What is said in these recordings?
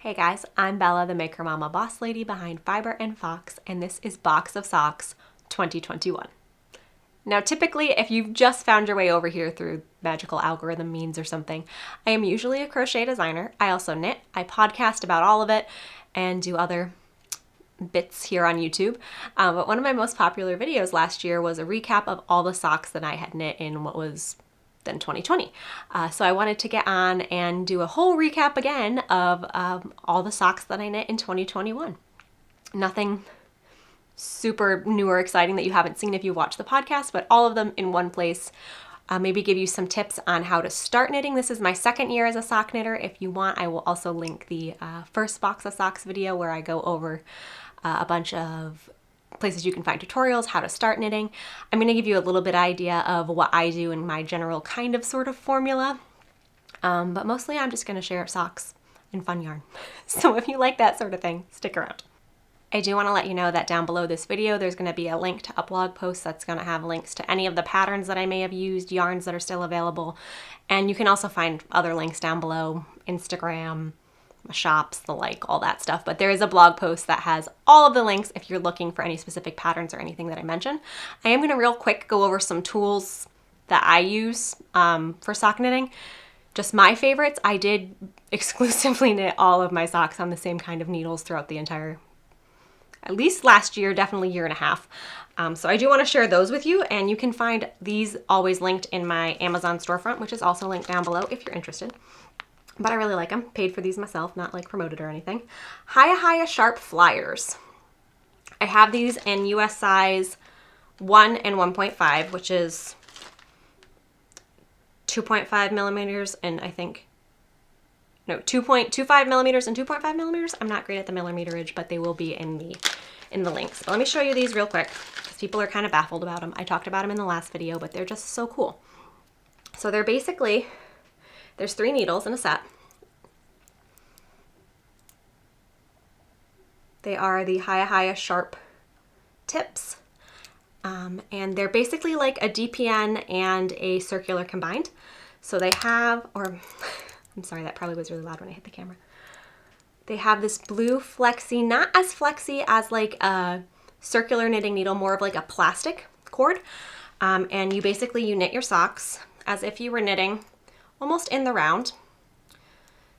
Hey guys, I'm Bella, the Maker Mama boss lady behind Fiber and Fox, and this is Box of Socks 2021. Now, typically, if you've just found your way over here through magical algorithm means or something, I am usually a crochet designer. I also knit, I podcast about all of it, and do other bits here on YouTube. But one of my most popular videos last year was a recap of all the socks that I had knit in what was then 2020. So I wanted to get on and do a whole recap again of all the socks that I knit in 2021. Nothing super new or exciting that you haven't seen if you watched the podcast, but all of them in one place. Maybe give you some tips on how to start knitting. This is my second year as a sock knitter. If you want, I will also link the first Box of Socks video where I go over a bunch of places you can find tutorials, how to start knitting. I'm going to give you a little bit idea of what I do in my general kind of sort of formula. But mostly I'm just going to share socks and fun yarn. So if you like that sort of thing, stick around. I do want to let you know that down below this video, there's going to be a link to a blog post that's going to have links to any of the patterns that I may have used, yarns that are still available. And you can also find other links down below, Instagram, shops, the like, all that stuff. But there is a blog post that has all of the links if you're looking for any specific patterns or anything that I mentioned. I am going to real quick go over some tools that I use for sock knitting. Just my favorites. I did exclusively knit all of my socks on the same kind of needles throughout the entire, at least last year, definitely year and a half. So I do want to share those with you, and you can find these always linked in my Amazon storefront, which is also linked down below if you're interested. But I really like them. Paid for these myself, not like promoted or anything. Hiya Sharp Flyers. I have these in US size 1 and 1.5, which is 2.5 millimeters and I think, no, 2.25 millimeters and 2.5 millimeters. I'm not great at the millimeterage, but they will be in the links. But let me show you these real quick because people are kind of baffled about them. I talked about them in the last video, but they're just so cool. So they're basically, there's 3 needles in a set. They are the Hiya Sharp tips. And they're basically like a DPN and a circular combined. So they have, or I'm sorry, that probably was really loud when I hit the camera. They have this blue flexi, not as flexi as like a circular knitting needle, more of like a plastic cord. And you knit your socks as if you were knitting almost in the round.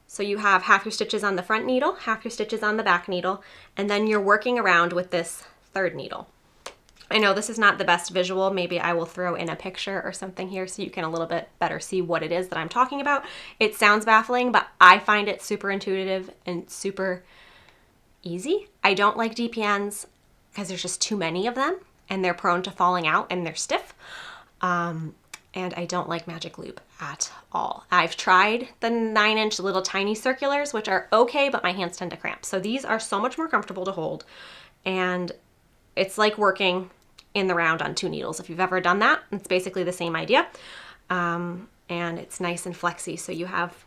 So you have half your stitches on the front needle, half your stitches on the back needle, and then you're working around with this third needle. I know this is not the best visual. Maybe I will throw in a picture or something here so you can a little bit better see what it is that I'm talking about. It sounds baffling, but I find it super intuitive and super easy. I don't like DPNs because there's just too many of them and they're prone to falling out and they're stiff. And I don't like magic loop at all. I've tried the 9-inch little tiny circulars, which are okay, but my hands tend to cramp. So these are so much more comfortable to hold. And it's like working in the round on 2 needles. If you've ever done that, it's basically the same idea. And it's nice and flexy. So you have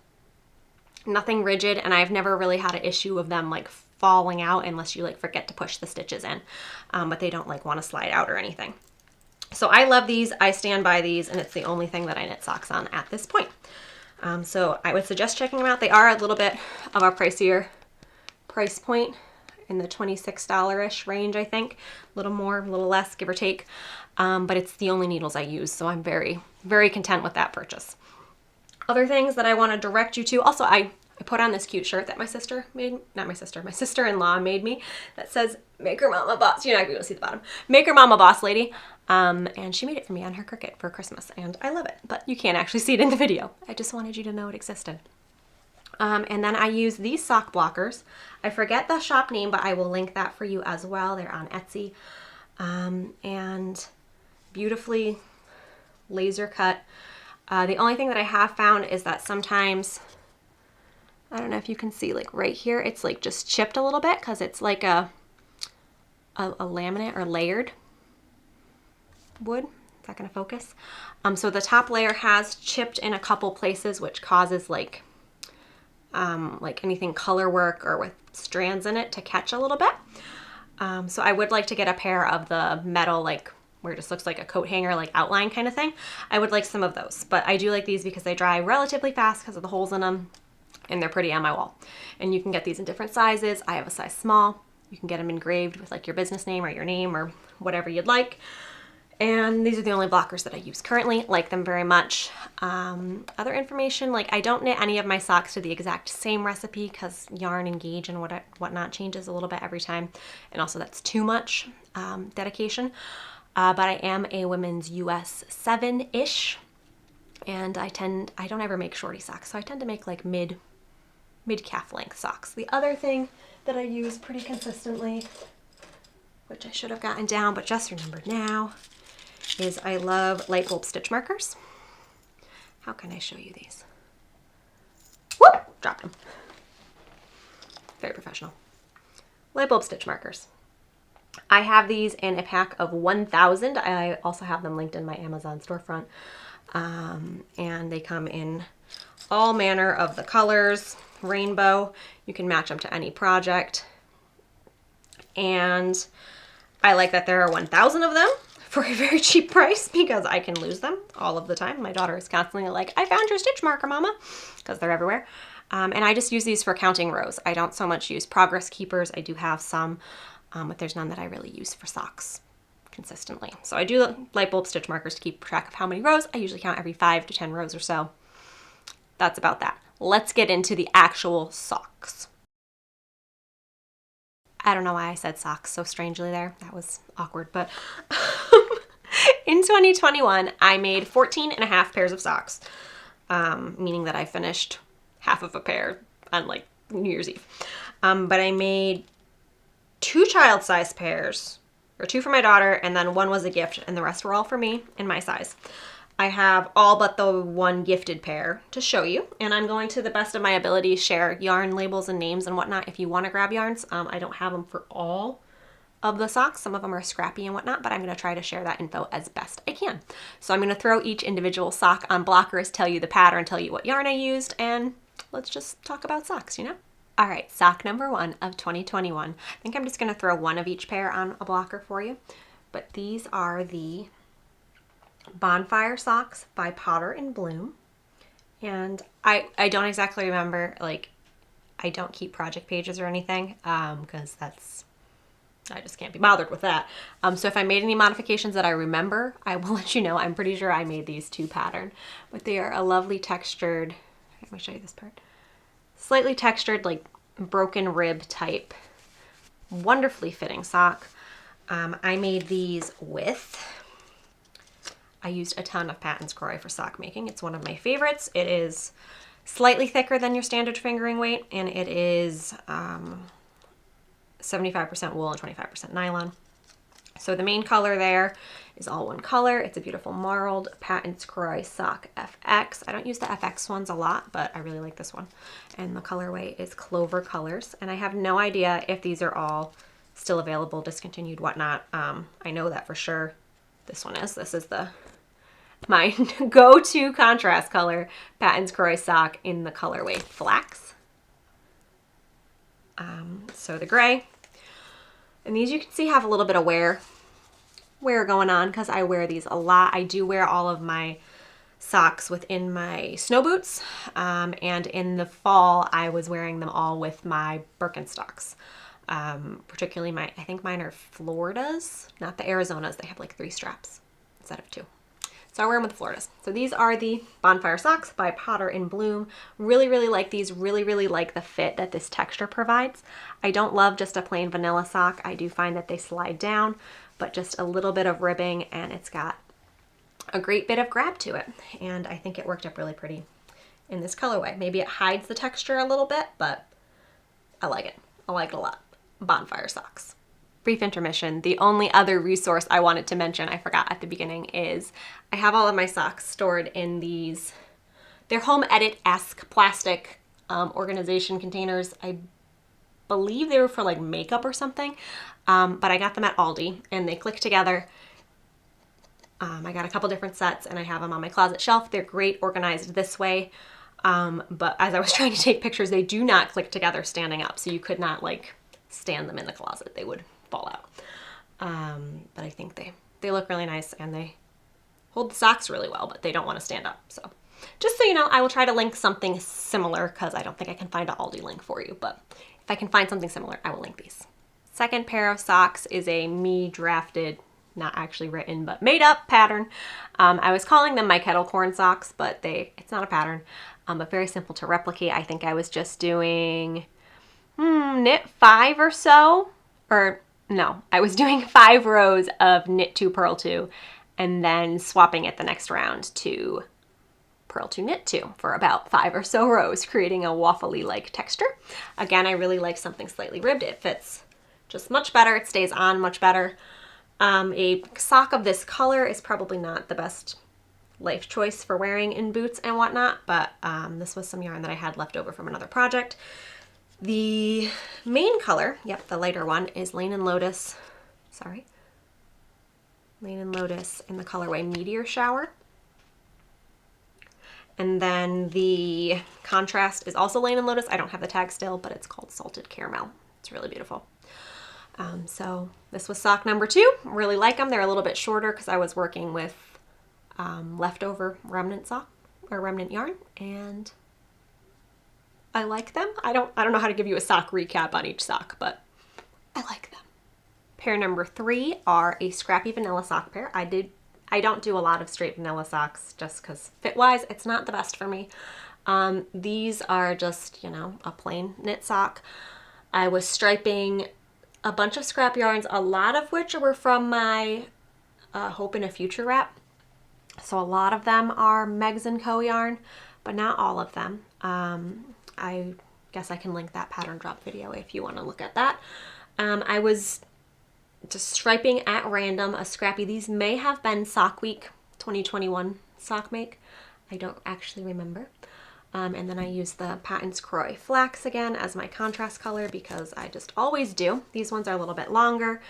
nothing rigid, and I've never really had an issue of them like falling out unless you like forget to push the stitches in. But they don't like want to slide out or anything. So I love these, I stand by these, and it's the only thing that I knit socks on at this point. So I would suggest checking them out. They are a little bit of a pricier price point in the $26-ish range, I think. A little more, a little less, give or take. But it's the only needles I use, so I'm very, very content with that purchase. Other things that I want to direct you to, also I put on this cute shirt that my sister-in-law made me that says Maker Mama Boss. You're not going to be able to see the bottom. Maker Mama Boss Lady. And she made it for me on her Cricut for Christmas, and I love it, but you can't actually see it in the video. I just wanted you to know it existed. And then I use these sock blockers. I forget the shop name, but I will link that for you as well. They're on Etsy. And beautifully laser cut. The only thing that I have found is that sometimes, I don't know if you can see like right here, it's like just chipped a little bit because it's like a laminate or layered wood. Is that going to focus? So the top layer has chipped in a couple places, which causes like anything color work or with strands in it to catch a little bit. So I would like to get a pair of the metal, like where it just looks like a coat hanger, like outline kind of thing. I would like some of those, but I do like these because they dry relatively fast because of the holes in them. and they're pretty on my wall. And you can get these in different sizes. I have a size small. You can get them engraved with like your business name or your name or whatever you'd like. And these are the only blockers that I use currently. Like them very much. Other information, like I don't knit any of my socks to the exact same recipe because yarn and gauge and whatnot changes a little bit every time. And also that's too much dedication. But I am a women's US 7-ish. And I don't ever make shorty socks. So I tend to make like mid calf length socks. The other thing that I use pretty consistently, which I should have gotten down, but just remembered now, is I love light bulb stitch markers. How can I show you these? Whoop! Dropped them. Very professional. Light bulb stitch markers. I have these in a pack of 1,000. I also have them linked in my Amazon storefront. And they come in all manner of the colors, rainbow. You can match them to any project. And I like that there are 1,000 of them for a very cheap price because I can lose them all of the time. My daughter is constantly like, I found your stitch marker, Mama, because they're everywhere. And I just use these for counting rows. I don't so much use progress keepers. I do have some, but there's none that I really use for socks consistently. So I do light bulb stitch markers to keep track of how many rows. I usually count every 5 to 10 rows or so. That's about that. Let's get into the actual socks. I don't know why I said socks so strangely there. That was awkward, but in 2021, I made 14 and a half pairs of socks, meaning that I finished half of a pair on like New Year's Eve. But I made 2 child-sized pairs, or 2 for my daughter, and then 1 was a gift, and the rest were all for me in my size. I have all but the 1 gifted pair to show you, and I'm going to the best of my ability share yarn labels and names and whatnot if you want to grab yarns. I don't have them for all of the socks. Some of them are scrappy and whatnot, but I'm going to try to share that info as best I can. So I'm going to throw each individual sock on blockers, tell you the pattern, tell you what yarn I used, and let's just talk about socks, you know? All right, sock number 1 of 2021. I think I'm just going to throw 1 of each pair on a blocker for you, but these are the Bonfire Socks by Potter and Bloom. And I don't exactly remember, like, I don't keep project pages or anything, because I just can't be bothered with that. So if I made any modifications that I remember, I will let you know. I'm pretty sure I made these 2 pattern, but they are a lovely textured, let me show you this part, slightly textured, like broken rib type, wonderfully fitting sock. I made these I used a ton of Patton's Croy for sock making. It's one of my favorites. It is slightly thicker than your standard fingering weight, and it is 75% wool and 25% nylon. So the main color there is all one color. It's a beautiful marled Patton's Croy sock FX. I don't use the FX ones a lot, but I really like this one. And the colorway is Clover Colors. And I have no idea if these are all still available, discontinued, whatnot. I know that for sure this one is. This is my go-to contrast color, Patton's Croy sock in the colorway Flax. So the gray. And these you can see have a little bit of wear going on because I wear these a lot. I do wear all of my socks within my snow boots. And in the fall, I was wearing them all with my Birkenstocks. Particularly I think mine are Floridas, not the Arizonas. They have like 3 straps instead of 2. So I wear them with the Floridas. So these are the Bonfire Socks by Potter and Bloom. Really, really like these. Really, really like the fit that this texture provides. I don't love just a plain vanilla sock. I do find that they slide down, but just a little bit of ribbing, and it's got a great bit of grab to it. And I think it worked up really pretty in this colorway. Maybe it hides the texture a little bit, but I like it. I like it a lot. Bonfire Socks. Brief intermission. The only other resource I wanted to mention, I forgot at the beginning, is I have all of my socks stored in these, they're Home Edit-esque plastic organization containers. I believe they were for like makeup or something, but I got them at Aldi and they click together. I got a couple different sets and I have them on my closet shelf. They're great organized this way, but as I was trying to take pictures, they do not click together standing up, so you could not like stand them in the closet. They would fall out. But I think they look really nice and they hold the socks really well, but they don't want to stand up. So just so you know, I will try to link something similar because I don't think I can find an Aldi link for you, but if I can find something similar, I will link these. Second pair of socks is a me drafted, not actually written, but made up pattern. I was calling them my kettle corn socks, but it's not a pattern, but very simple to replicate. I think I was just doing knit 5 or so, or no, I was doing 5 rows of knit 2, purl 2, and then swapping it the next round to purl 2, knit 2 for about 5 or so rows, creating a waffly like texture. Again, I really like something slightly ribbed. It fits just much better. It stays on much better. A sock of this color is probably not the best life choice for wearing in boots and whatnot, but this was some yarn that I had left over from another project. The main color, yep, the lighter one, is Lane and Lotus. Lane and Lotus in the colorway Meteor Shower. And then the contrast is also Lane and Lotus. I don't have the tag still, but it's called Salted Caramel. It's really beautiful. So this was sock number 2. Really like them. They're a little bit shorter because I was working with leftover remnant sock or remnant yarn, and I like them. I don't know how to give you a sock recap on each sock, but I like them. Pair number 3 are a Scrappy Vanilla sock pair. I don't do a lot of straight vanilla socks just because fit-wise, it's not the best for me. These are just, a plain knit sock. I was striping a bunch of scrap yarns, a lot of which were from my Hope in a Future wrap. So a lot of them are Megs & Co yarn, but not all of them. I guess I can link that pattern drop video if you want to look at that. I was just striping at random a Scrappy. These may have been Sock Week 2021 sock make. I don't actually remember. And then I used the Patons Croix Flax again as my contrast color because I just always do. These ones are a little bit longer.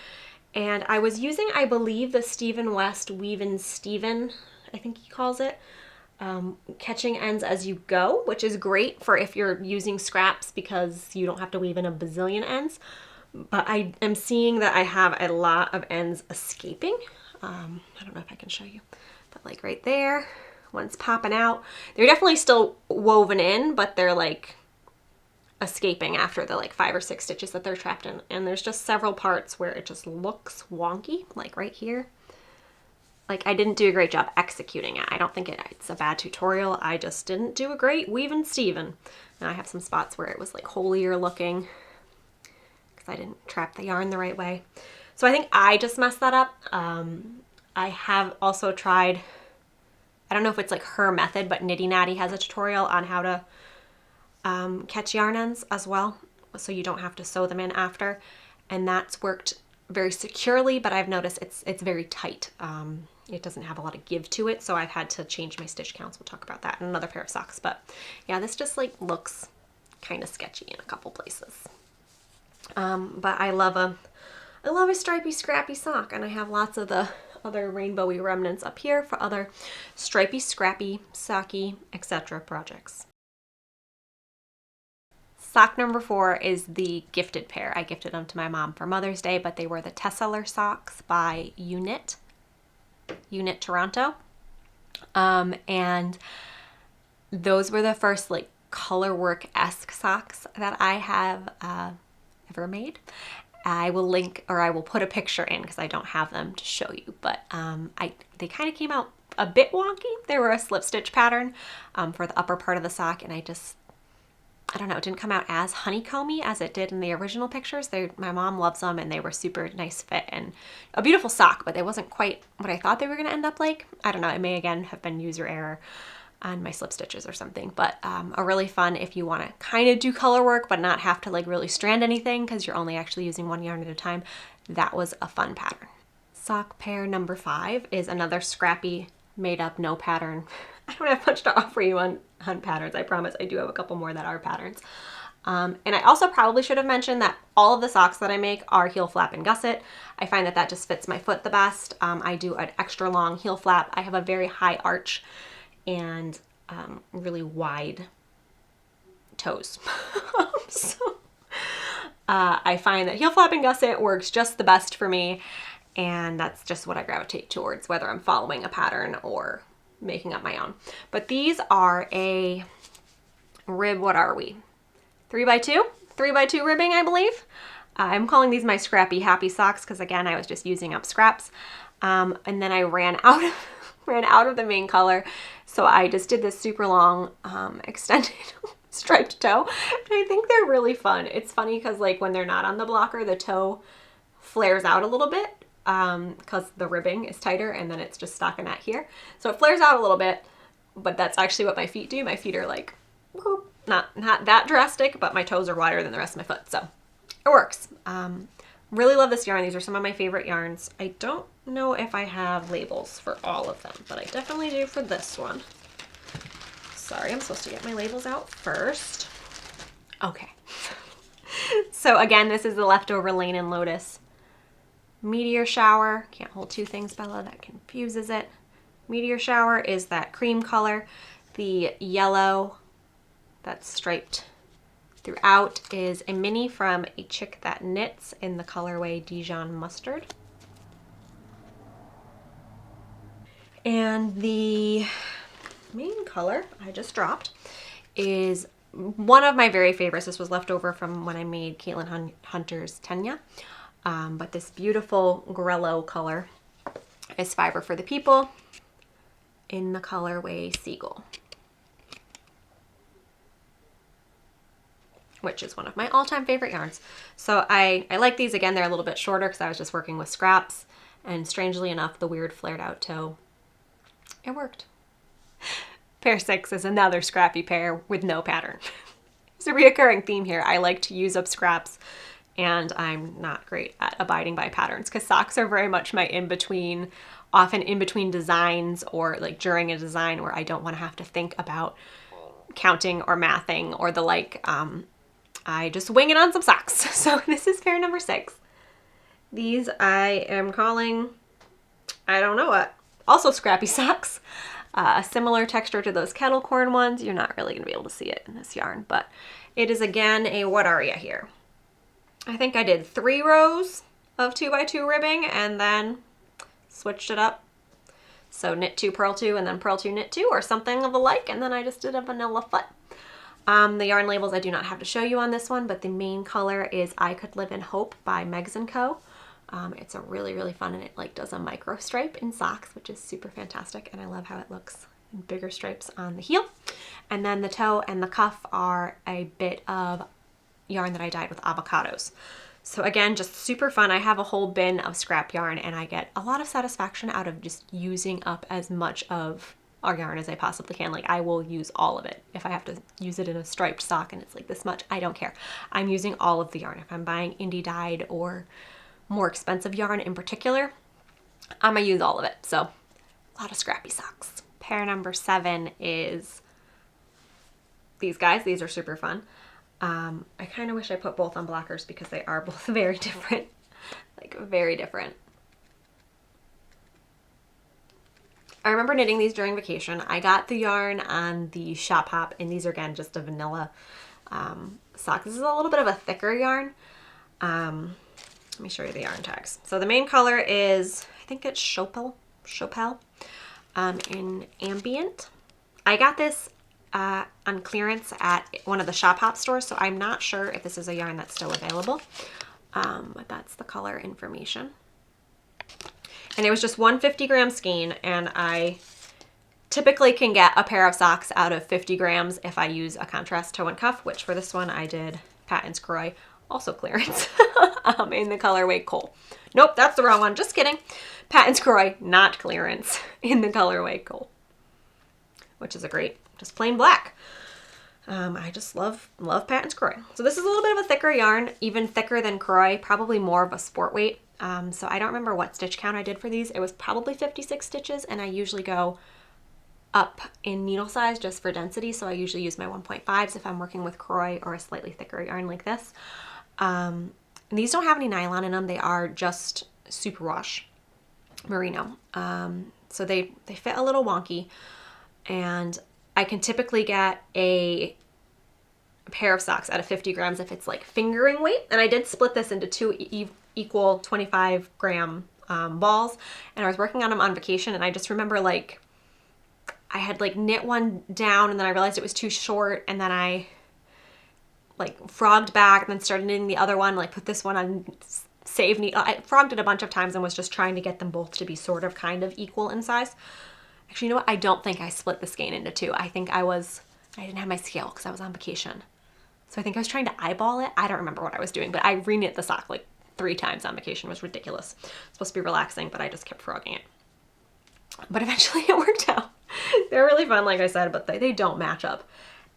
And I was using, I believe, the Stephen West Weavin' Steven, I think he calls it, catching ends as you go, which is great for if you're using scraps because you don't have to weave in a bazillion ends. But I am seeing that I have a lot of ends escaping. I don't know if I can show you, but like right there, one's popping out. They're definitely still woven in, but they're like escaping after the like 5 or 6 stitches that they're trapped in. And there's just several parts where it just looks wonky, like right here. Like I didn't do a great job executing it. I don't think it's a bad tutorial. I just didn't do a great weaving Steven. And I have some spots where it was like holier looking because I didn't trap the yarn the right way. So I think I just messed that up. I have also tried, I don't know if it's like her method, but Nitty Natty has a tutorial on how to catch yarn ends as well, so you don't have to sew them in after. And that's worked very securely, but I've noticed it's very tight. It doesn't have a lot of give to it, so I've had to change my stitch counts. We'll talk about that in another pair of socks. But yeah, this just like looks kind of sketchy in a couple places. But I love a stripy scrappy sock, and I have lots of the other rainbowy remnants up here for other stripy, scrappy, socky, etc. projects. Sock number 4 is the gifted pair. I gifted them to my mom for Mother's Day, but they were the Tesseler socks by Unit Toronto. And those were the first like colorwork-esque socks that I have ever made. I will link, or I will put a picture in because I don't have them to show you, but they kind of came out a bit wonky. They were a slip stitch pattern for the upper part of the sock, and I don't know, it didn't come out as honeycomby as it did in the original pictures. My mom loves them, and they were super nice fit and a beautiful sock, but they wasn't quite what I thought they were going to end up like. I don't know, it may again have been user error on my slip stitches or something, but a really fun if you want to kind of do color work but not have to like really strand anything because you're only actually using one yarn at a time. That was a fun pattern. Sock pair number 5 is another scrappy made up no pattern. I don't have much to offer you on patterns. I promise I do have a couple more that are patterns. And I also probably should have mentioned that all of the socks that I make are heel flap and gusset. I find that just fits my foot the best. I do an extra long heel flap. I have a very high arch and really wide toes. So I find that heel flap and gusset works just the best for me, and that's just what I gravitate towards, whether I'm following a pattern or making up my own. But these are a rib, what are we? 3x2? 3x2 ribbing, I believe. I'm calling these my Scrappy Happy Socks because again, I was just using up scraps. And then I ran out of the main color. So I just did this super long, extended striped toe. And I think they're really fun. It's funny because like when they're not on the blocker, the toe flares out a little bit because the ribbing is tighter and then it's just stockinette here. So it flares out a little bit, but that's actually what my feet do. My feet are like, not that drastic, but my toes are wider than the rest of my foot. So it works. Really love this yarn. These are some of my favorite yarns. I don't know if I have labels for all of them, but I definitely do for this one. Sorry, I'm supposed to get my labels out first. Okay. So again, this is the leftover Lane and Lotus Meteor Shower. Can't hold two things, Bella. That confuses it. Meteor Shower is that cream color. The yellow that's striped throughout is a mini from A Chick That Knits in the colorway Dijon Mustard. And the main color I just dropped is one of my very favorites. This was left over from when I made Caitlin Hunter's Tenya. But this beautiful Grello color is Fiber for the People in the colorway Seagull, which is one of my all-time favorite yarns. So I like these. Again, they're a little bit shorter because I was just working with scraps, and strangely enough, the weird flared out toe, it worked. Pair 6 is another scrappy pair with no pattern. It's a reoccurring theme here. I like to use up scraps, and I'm not great at abiding by patterns because socks are very much my in-between, often in-between designs or like during a design where I don't want to have to think about counting or mathing or the like. I just wing it on some socks. So this is pair number 6. These I am calling, I don't know what, also Scrappy Socks. A similar texture to those kettle corn ones. You're not really going to be able to see it in this yarn, but it is again a what are ya here. I think I did 3 rows of 2x2 ribbing and then switched it up. So knit 2, purl 2, and then purl 2, knit 2, or something of the like, and then I just did a vanilla foot. The yarn labels I do not have to show you on this one, but the main color is I Could Live in Hope by Megs & Co. It's a really, really fun, and it like does a micro stripe in socks, which is super fantastic, and I love how it looks in bigger stripes on the heel. And then the toe and the cuff are a bit of yarn that I dyed with avocados. So again, just super fun. I have a whole bin of scrap yarn, and I get a lot of satisfaction out of just using up as much of our yarn as I possibly can. Like I will use all of it. If I have to use it in a striped sock and it's like this much, I don't care. I'm using all of the yarn. If I'm buying indie dyed or more expensive yarn in particular, I'm gonna use all of it. So a lot of Scrappy Socks. Pair number 7 is these guys. These are super fun. I kind of wish I put both on blockers because they are both very different, like very different. I remember knitting these during vacation. I got the yarn on the Shop Hop, and these are again just a vanilla sock. This is a little bit of a thicker yarn. Let me show you the yarn tags. So the main color is, I think it's Chopel in Ambient. I got this on clearance at one of the Shop Hop stores, so I'm not sure if this is a yarn that's still available, but that's the color information. And it was just 150 gram skein, and I typically can get a pair of socks out of 50 grams if I use a contrast toe and cuff, which for this one I did Patons Croy, also clearance, in the colorway Coal. Nope, that's the wrong one, just kidding. Patons Croy, not clearance, in the colorway Coal, which is a great, just plain black. I just love Patons Croy. So this is a little bit of a thicker yarn, even thicker than Croy, probably more of a sport weight. So I don't remember what stitch count I did for these. It was probably 56 stitches, and I usually go up in needle size just for density. So I usually use my 1.5s if I'm working with Croy or a slightly thicker yarn like this. These don't have any nylon in them. They are just superwash merino. So they fit a little wonky, and I can typically get a pair of socks out of 50 grams if it's like fingering weight. And I did split this into 2 equal 25 gram balls, and I was working on them on vacation, and I just remember like I had like knit one down and then I realized it was too short, and then I like frogged back and then started knitting the other one, like put this one on save needle. I frogged it a bunch of times and was just trying to get them both to be sort of kind of equal in size. Actually, you know what? I don't think I split the skein into two. I think I didn't have my scale because I was on vacation. So I think I was trying to eyeball it. I don't remember what I was doing, but I reknit the sock like 3 times on vacation. It was ridiculous. It's supposed to be relaxing, but I just kept frogging it. But eventually it worked out. They're really fun, like I said, but they don't match up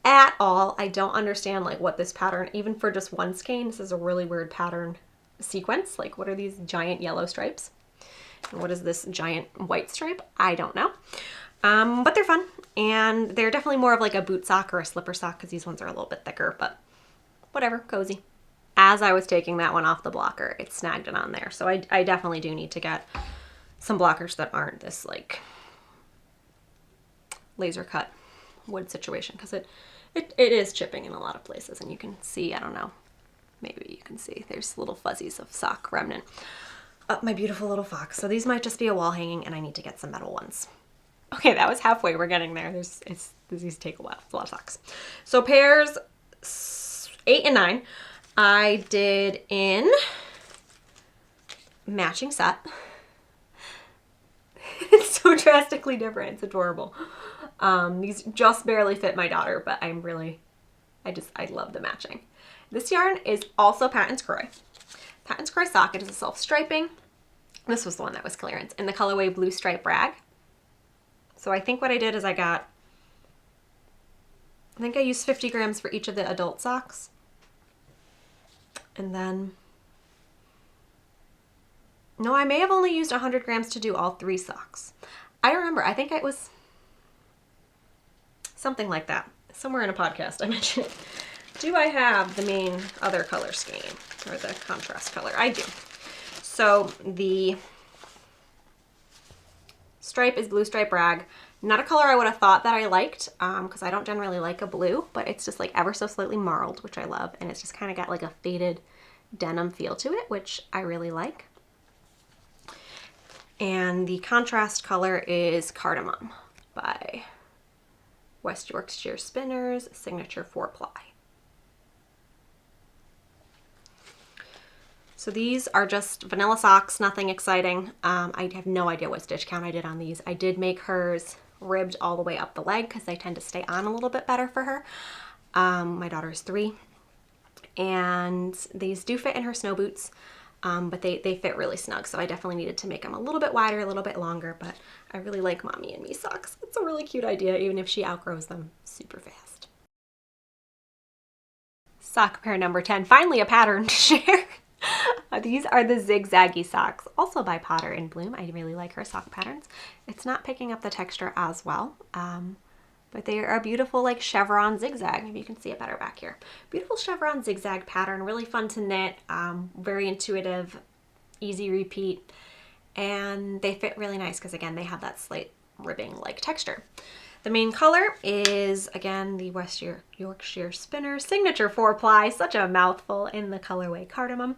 at all. I don't understand like what this pattern, even for just one skein, this is a really weird pattern sequence. Like, what are these giant yellow stripes? And what is this giant white stripe? I don't know. But they're fun, and they're definitely more of like a boot sock or a slipper sock because these ones are a little bit thicker, but whatever, cozy. As I was taking that one off the blocker, it snagged it on there. So I definitely do need to get some blockers that aren't this like laser cut wood situation, because it is chipping in a lot of places, and you can see, I don't know, maybe you can see there's little fuzzies of sock remnant up my beautiful little fox. So these might just be a wall hanging, and I need to get some metal ones. Okay, that was halfway. We're getting there. These take a while. It's a lot of socks. So pairs 8 and 9, I did in matching set. It's so drastically different. It's adorable. These just barely fit my daughter, but I love the matching. This yarn is also Patton's Croy. Patton's Croy sock. It is a self-striping. This was the one that was clearance in the colorway Blue Stripe Rag. So I think what I did is I used 50 grams for each of the adult socks. And then, no, I may have only used 100 grams to do all 3 socks. I don't remember. I think it was something like that. Somewhere in a podcast I mentioned it. Do I have the main other color scheme or the contrast color? I do. So the stripe is Blue Stripe Rag. Not a color I would have thought that I liked, because I don't generally like a blue, but it's just like ever so slightly marled, which I love, and it's just kind of got like a faded denim feel to it, which I really like. And the contrast color is Cardamom by West Yorkshire Spinners, signature 4-ply. So these are just vanilla socks, nothing exciting. I have no idea what stitch count I did on these. I did make hers ribbed all the way up the leg because they tend to stay on a little bit better for her. My daughter's 3, and these do fit in her snow boots, but they fit really snug, so I definitely needed to make them a little bit wider, a little bit longer, but I really like Mommy and Me socks. It's a really cute idea, even if she outgrows them super fast. Sock pair number 10, finally a pattern to share. These are the Zig Zag Socks, also by Potter in Bloom. I really like her sock patterns. It's not picking up the texture as well, but they are a beautiful like chevron zigzag. Maybe you can see it better back here. Beautiful chevron zigzag pattern, really fun to knit, very intuitive, easy repeat, and they fit really nice because again they have that slight ribbing like texture. The main color is, again, the West Yorkshire Spinner signature 4-ply, such a mouthful, in the colorway Cardamom.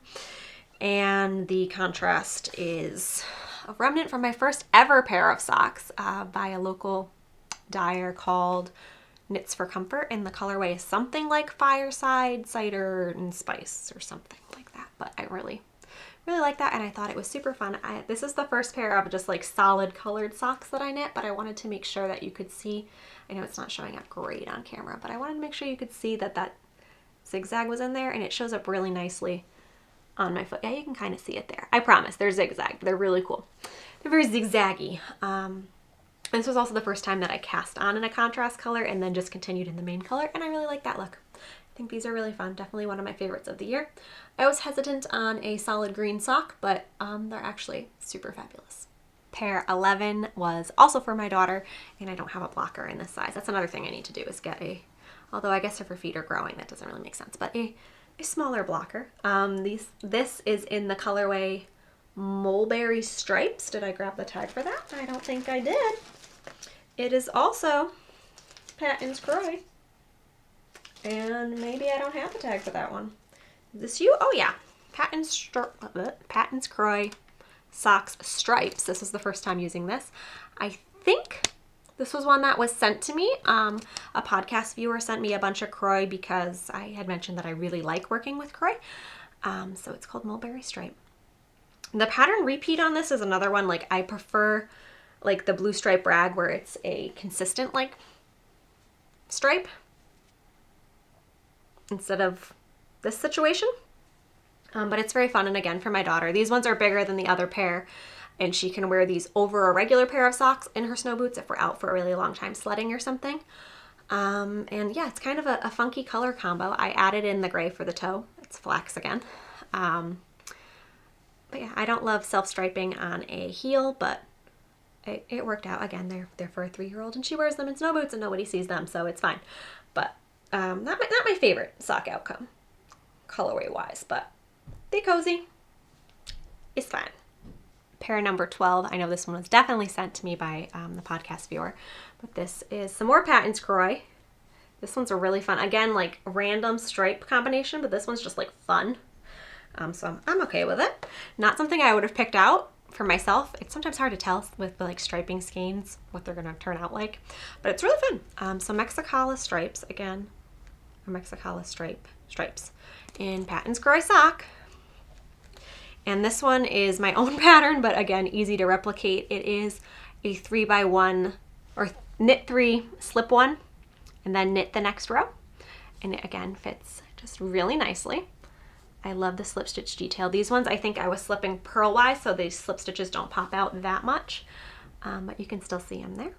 And the contrast is a remnant from my first ever pair of socks by a local dyer called Knits for Comfort, and the colorway is something like Fireside, Cider, and Spice, or something like that. But I really like that, and I thought it was super fun. This is the first pair of just like solid colored socks that I knit, but I wanted to make sure that you could see, I know it's not showing up great on camera, but I wanted to make sure you could see that zigzag was in there, and it shows up really nicely on my foot. Yeah, you can kind of see it there. I promise, they're zigzag. They're really cool. They're very zigzaggy. This was also the first time that I cast on in a contrast color and then just continued in the main color, and I really like that look. I think these are really fun. Definitely one of my favorites of the year. I was hesitant on a solid green sock, but they're actually super fabulous. Pair 11 was also for my daughter, and I don't have a blocker in this size. That's another thing I need to do, is get although I guess if her feet are growing, that doesn't really make sense, but a smaller blocker. This is in the colorway Mulberry Stripes. Did I grab the tag for that? I don't think I did. It is also Patton's Croy. And maybe I don't have the tag for that one. Is this you? Oh yeah. Patton's Croy Socks Stripes. This was the first time using this. I think This was one that was sent to me. A podcast viewer sent me a bunch of Croy because I had mentioned that I really like working with Croy. So it's called Mulberry Stripe. The pattern repeat on this is another one. Like, I prefer like the blue stripe rag where it's a consistent like stripe instead of this situation. But it's very fun. And again, for my daughter, these ones are bigger than the other pair, and she can wear these over a regular pair of socks in her snow boots if we're out for a really long time sledding or something. And yeah, it's kind of a funky color combo. I added in the gray for the toe. It's flax again. But yeah, I don't love self-striping on a heel, but it worked out. Again, they're for a 3-year-old, and she wears them in snow boots and nobody sees them, so it's fine. But not my favorite sock outcome, colorway-wise, but they cozy. It's fine. Pair number 12. I know this one was definitely sent to me by the podcast viewer, but this is some more Patton's Croy. This one's a really fun, again, like random stripe combination, but this one's just like fun. So I'm okay with it. Not something I would have picked out for myself. It's sometimes hard to tell with the like striping skeins what they're gonna turn out like, but it's really fun. So Mexicala stripes again, or Mexicala stripes in Patton's Croy sock. And this one is my own pattern, but again, easy to replicate. It is a 3x1 or knit 3, slip 1, and then knit the next row. And it again fits just really nicely. I love the slip stitch detail. These ones, I think I was slipping purl-wise, so these slip stitches don't pop out that much, but you can still see them there.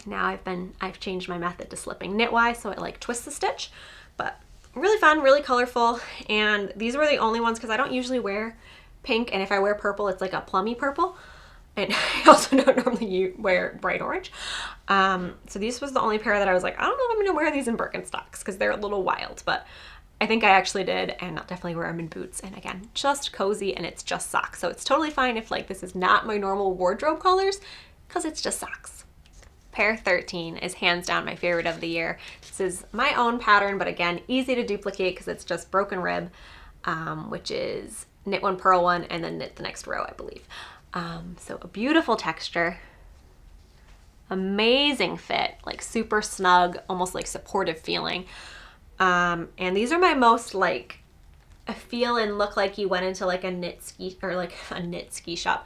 Now I've changed my method to slipping knit-wise, so it like twists the stitch, but really fun, really colorful. And these were the only ones because I don't usually wear pink, and if I wear purple, it's like a plummy purple. And I also don't normally wear bright orange. So this was the only pair that I was like, I don't know if I'm gonna wear these in Birkenstocks because they're a little wild, but I think I actually did, and I'll definitely wear them in boots. And again, just cozy, and it's just socks. So it's totally fine if like this is not my normal wardrobe colors because it's just socks. Pair 13 is hands down my favorite of the year. This is my own pattern, but again, easy to duplicate because it's just broken rib, which is knit 1, purl 1, and then knit the next row, I believe. So a beautiful texture, amazing fit, like super snug, almost like supportive feeling. And these are my most like feel and look like you went into like a ski shop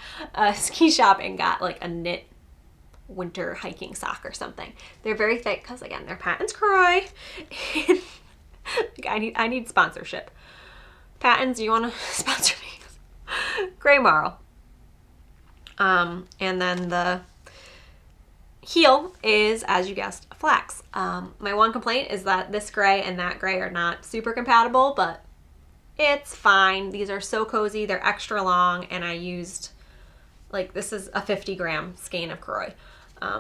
and got like a knit winter hiking sock or something. They're very thick because again, they're Patton's Croy. I need sponsorship. Patton's, you want to sponsor me? Gray marl. And then the heel is, as you guessed, flax. My one complaint is that this gray and that gray are not super compatible, but it's fine. These are so cozy. They're extra long, and I used, like, this is a 50-gram skein of Croy,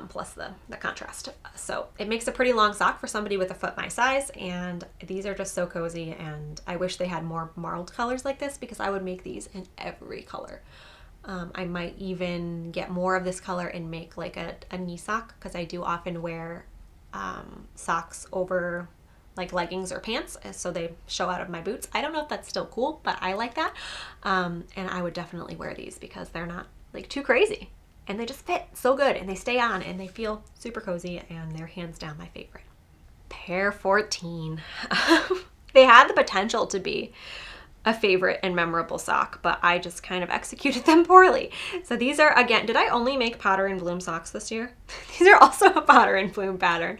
plus the contrast. So it makes a pretty long sock for somebody with a foot my size, and these are just so cozy, and I wish they had more marled colors like this because I would make these in every color. I might even get more of this color and make like a knee sock because I do often wear socks over like leggings or pants so they show out of my boots. I don't know if that's still cool, but I like that. And I would definitely wear these because they're not like too crazy and they just fit so good and they stay on and they feel super cozy, and they're hands down my favorite. Pair 14. They had the potential to be a favorite and memorable sock, but I just kind of executed them poorly. So these are, again, did I only make Potter and Bloom socks this year? These are also a Potter and Bloom pattern.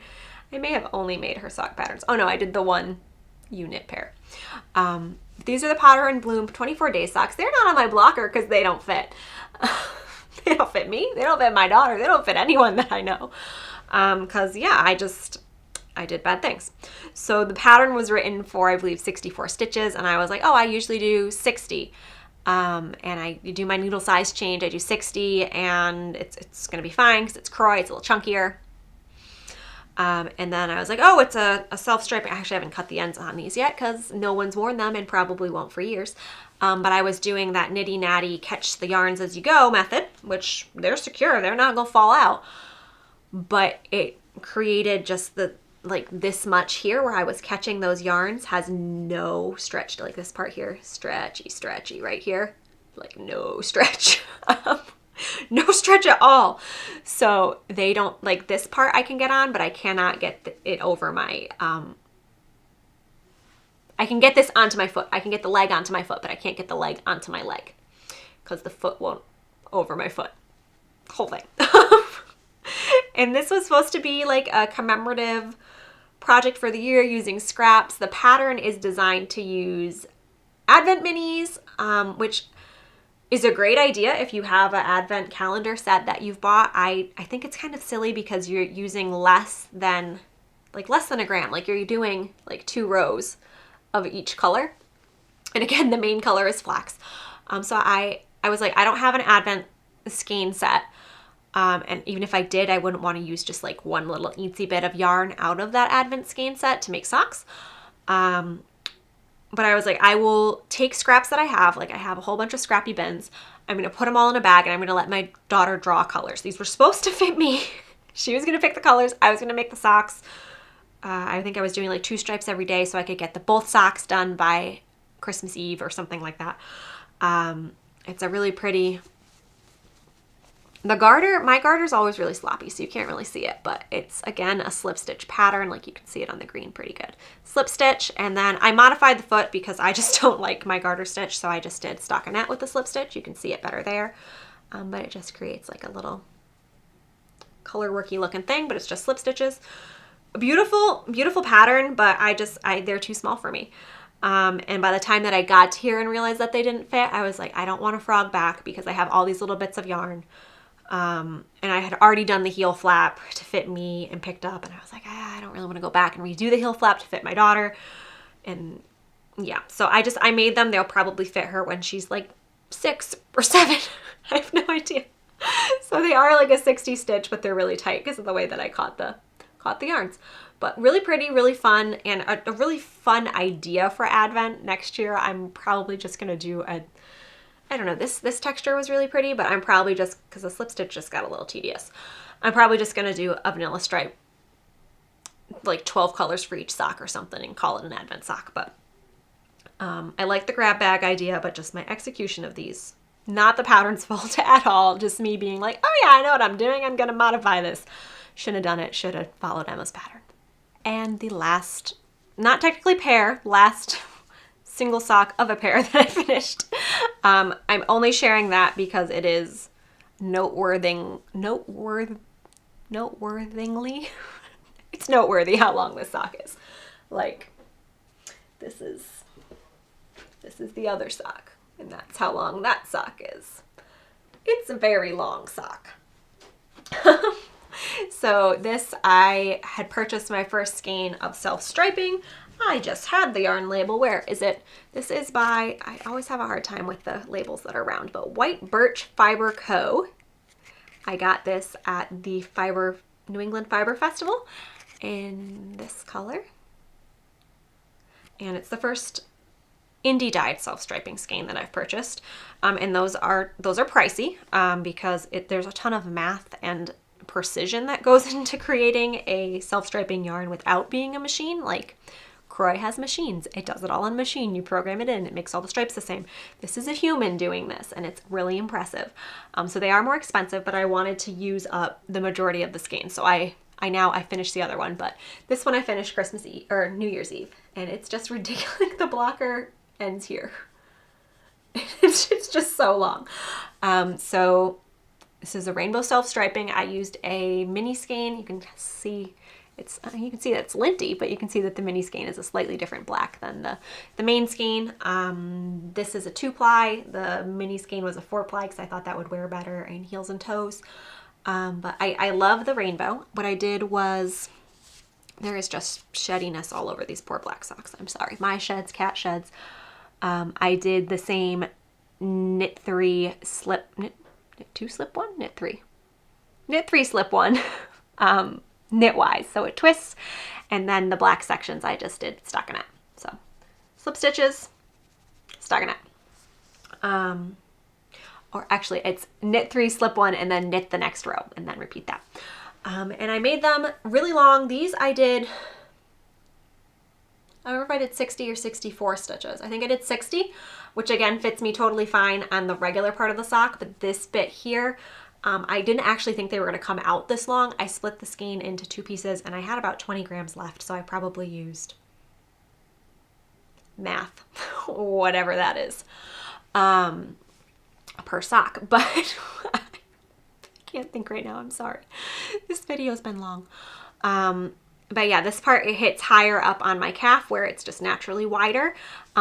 I may have only made her sock patterns. Oh no, I did the one unit pair. These are the Potter and Bloom 24-day socks. They're not on my blocker because they don't fit. They don't fit me. They don't fit my daughter. They don't fit anyone that I know. Because yeah, I did bad things. So the pattern was written for, I believe, 64 stitches, and I was like, oh, I usually do 60. And I do my needle size change, I do 60, and it's gonna be fine because it's Croy, it's a little chunkier. And then I was like, oh, it's a self-striping. I actually haven't cut the ends on these yet because no one's worn them and probably won't for years. But I was doing that nitty-natty catch the yarns as you go method, which they're secure, they're not gonna fall out. But it created just like this much here where I was catching those yarns has no stretch, like this part here, stretchy right here, like no stretch. No stretch at all. So they don't, like this part I can get on, but I cannot get it over my, I can get this onto my foot. I can get the leg onto my foot, but I can't get the leg onto my leg because the foot won't over my foot. Whole thing. And this was supposed to be like a commemorative project for the year using scraps. The pattern is designed to use Advent minis, which is a great idea if you have an Advent calendar set that you've bought. I think it's kind of silly because you're using less than a gram. Like you're doing like 2 rows of each color. And again, the main color is flax. So I was like, I don't have an Advent skein set. And even if I did, I wouldn't want to use just like one little eensy bit of yarn out of that Advent skein set to make socks. But I was like, I will take scraps that I have. Like I have a whole bunch of scrappy bins. I'm going to put them all in a bag and I'm going to let my daughter draw colors. These were supposed to fit me. She was going to pick the colors. I was going to make the socks. I think I was doing like 2 stripes every day so I could get both socks done by Christmas Eve or something like that. It's a really pretty... my garter's always really sloppy, so you can't really see it, but it's, again, a slip stitch pattern. Like you can see it on the green pretty good. Slip stitch, and then I modified the foot because I just don't like my garter stitch, so I just did stockinette with the slip stitch. You can see it better there, but it just creates like a little color worky looking thing, but it's just slip stitches. A beautiful, beautiful pattern, but they're too small for me. And by the time that I got here and realized that they didn't fit, I was like, I don't want a frog back because I have all these little bits of yarn. And I had already done the heel flap to fit me and picked up, and I was like, I don't really want to go back and redo the heel flap to fit my daughter. And yeah, so I made them. They'll probably fit her when she's like 6 or 7. I have no idea. So they are like a 60 stitch, but they're really tight because of the way that I caught the yarns. But really pretty, really fun, and a really fun idea for Advent. Next year, I'm probably just going to do I don't know, this texture was really pretty, but I'm probably just, because the slip stitch just got a little tedious, I'm probably just going to do a vanilla stripe, like 12 colors for each sock or something, and call it an Advent sock. But I like the grab bag idea, but just my execution of these, not the pattern's fault at all, just me being like, oh yeah, I know what I'm doing, I'm going to modify this. Shouldn't have done it, should have followed Emma's pattern. And the last, not technically pair, last single sock of a pair that I finished. I'm only sharing that because it is noteworthily, it's noteworthy how long this sock is. Like, this is the other sock, and that's how long that sock is. It's a very long sock. So this, I had purchased my first skein of self-striping. I just had the yarn label. Where is it? This is by, I always have a hard time with the labels that are round, but White Birch Fiber Co. I got this at the New England Fiber Festival in this color. And it's the first indie dyed self-striping skein that I've purchased. And those are pricey because there's a ton of math and precision that goes into creating a self-striping yarn without being a machine. Like Croy has machines. It does it all on a machine. You program it in. It makes all the stripes the same. This is a human doing this, and it's really impressive. So they are more expensive, but I wanted to use up the majority of the skein. So I finished the other one, but this one I finished Christmas Eve or New Year's Eve, and it's just ridiculous. The blocker ends here. It's just so long. So this is a rainbow self-striping. I used a mini skein. You can see it's linty, but you can see that the mini skein is a slightly different black than the main skein. This is a 2-ply. The mini skein was a 4-ply because I thought that would wear better in heels and toes. But I love the rainbow. What I did was, there is just sheddiness all over these poor black socks. I'm sorry. My sheds, cat sheds. I did the same knit 3 slip, knit 2 slip 1, knit 3. Knit 3 slip 1. Knitwise, so it twists, and then the black sections I just did stockinette. So slip stitches, stockinette. Or actually it's knit 3, slip 1, and then knit the next row, and then repeat that. And I made them really long. These I did I don't remember if I did 60 or 64 stitches. I think I did 60, which again fits me totally fine on the regular part of the sock, but this bit here, I didn't actually think they were going to come out this long. I split the skein into 2 pieces and I had about 20 grams left, so I probably used math, whatever that is, per sock, but I can't think right now, I'm sorry. This video's been long. But yeah, this part, it hits higher up on my calf where it's just naturally wider.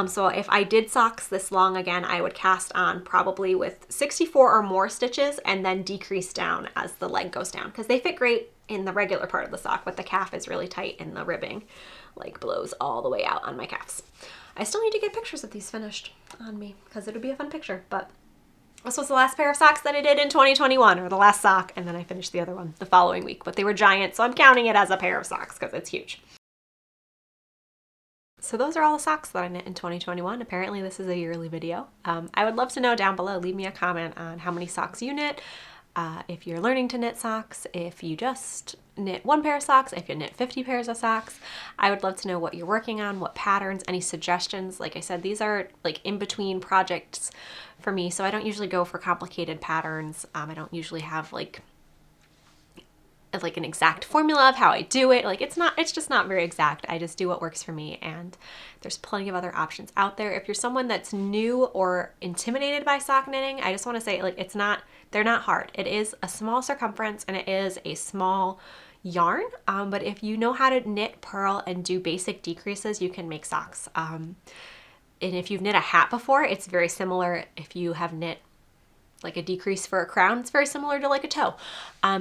So if I did socks this long again, I would cast on probably with 64 or more stitches and then decrease down as the leg goes down, because they fit great in the regular part of the sock, but the calf is really tight and the ribbing like blows all the way out on my calves. I still need to get pictures of these finished on me because it would be a fun picture, but this was the last pair of socks that I did in 2021, or the last sock, and then I finished the other one the following week, but they were giant, so I'm counting it as a pair of socks because it's huge. So those are all the socks that I knit in 2021. Apparently this is a yearly video. I would love to know down below, leave me a comment on how many socks you knit, if you're learning to knit socks, if you just knit 1 pair of socks, if you knit 50 pairs of socks. I would love to know what you're working on, what patterns, any suggestions. Like I said, these are like in between projects for me, so I don't usually go for complicated patterns. I don't usually have like an exact formula of how I do it. Like it's just not very exact. I just do what works for me, and there's plenty of other options out there. If you're someone that's new or intimidated by sock knitting, I just want to say, like, they're not hard. It is a small circumference and it is a small yarn, but if you know how to knit, purl, and do basic decreases, you can make socks. And if you've knit a hat before, it's very similar. If you have knit like a decrease for a crown, it's very similar to like a toe.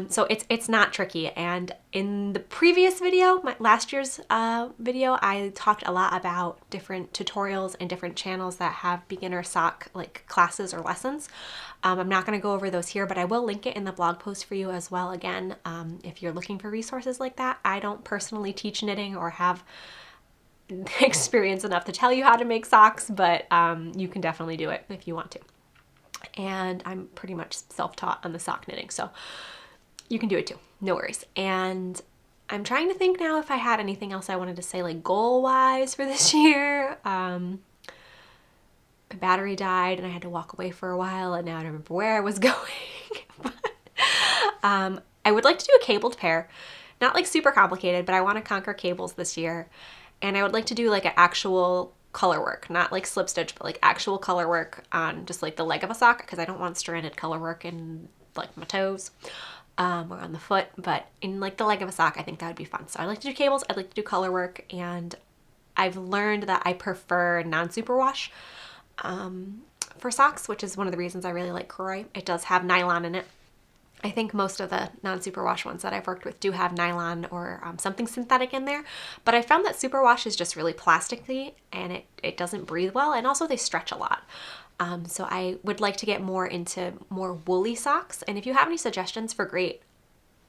So it's not tricky. And in the previous video, last year's video, I talked a lot about different tutorials and different channels that have beginner sock like classes or lessons. I'm not going to go over those here, but I will link it in the blog post for you as well. Again, if you're looking for resources like that, I don't personally teach knitting or have experience enough to tell you how to make socks, but you can definitely do it if you want to. And I'm pretty much self-taught on the sock knitting, so you can do it too, no worries. And I'm trying to think now if I had anything else I wanted to say, like goal-wise for this year. My battery died and I had to walk away for a while, and now I don't remember where I was going. I would like to do a cabled pair, not like super complicated, but I want to conquer cables this year, and I would like to do like an actual color work, not like slip stitch, but like actual color work on just like the leg of a sock, because I don't want stranded color work in like my toes or on the foot, but in like the leg of a sock, I think that would be fun. So I like to do cables, I'd like to do color work, and I've learned that I prefer non-superwash for socks, which is one of the reasons I really like Croy. It does have nylon in it. I think most of the non-superwash ones that I've worked with do have nylon or something synthetic in there, but I found that superwash is just really plasticky and it doesn't breathe well, and also they stretch a lot. So I would like to get more into more woolly socks, and if you have any suggestions for great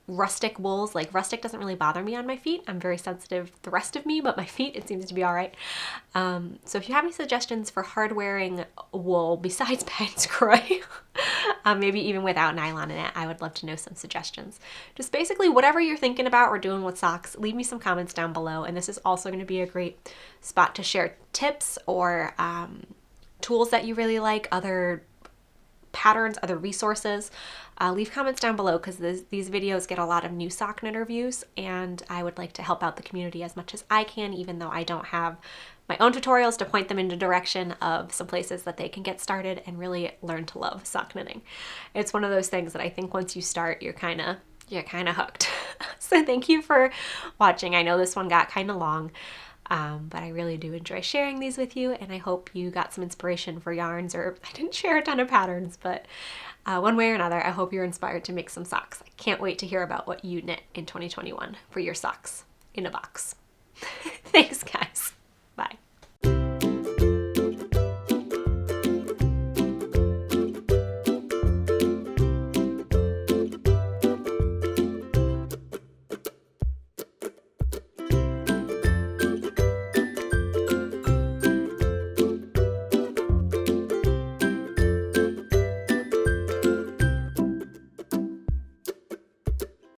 rustic wools, like rustic doesn't really bother me on my feet. I'm very sensitive, the rest of me, but my feet, it seems to be all right. So if you have any suggestions for hard wearing wool besides Penn's Croy, maybe even without nylon in it, I would love to know some suggestions. Just basically whatever you're thinking about or doing with socks, leave me some comments down below. And this is also going to be a great spot to share tips or tools that you really like, other patterns, other resources. Leave comments down below, because these videos get a lot of new sock knitter views, and I would like to help out the community as much as I can, even though I don't have my own tutorials to point them in the direction of some places that they can get started and really learn to love sock knitting. It's one of those things that I think once you start, you're kind of hooked. So thank you for watching. I know this one got kind of long, but I really do enjoy sharing these with you, and I hope you got some inspiration for yarns, or I didn't share a ton of patterns, but one way or another, I hope you're inspired to make some socks. I can't wait to hear about what you knit in 2021 for your socks in a box. Thanks, guys. Bye.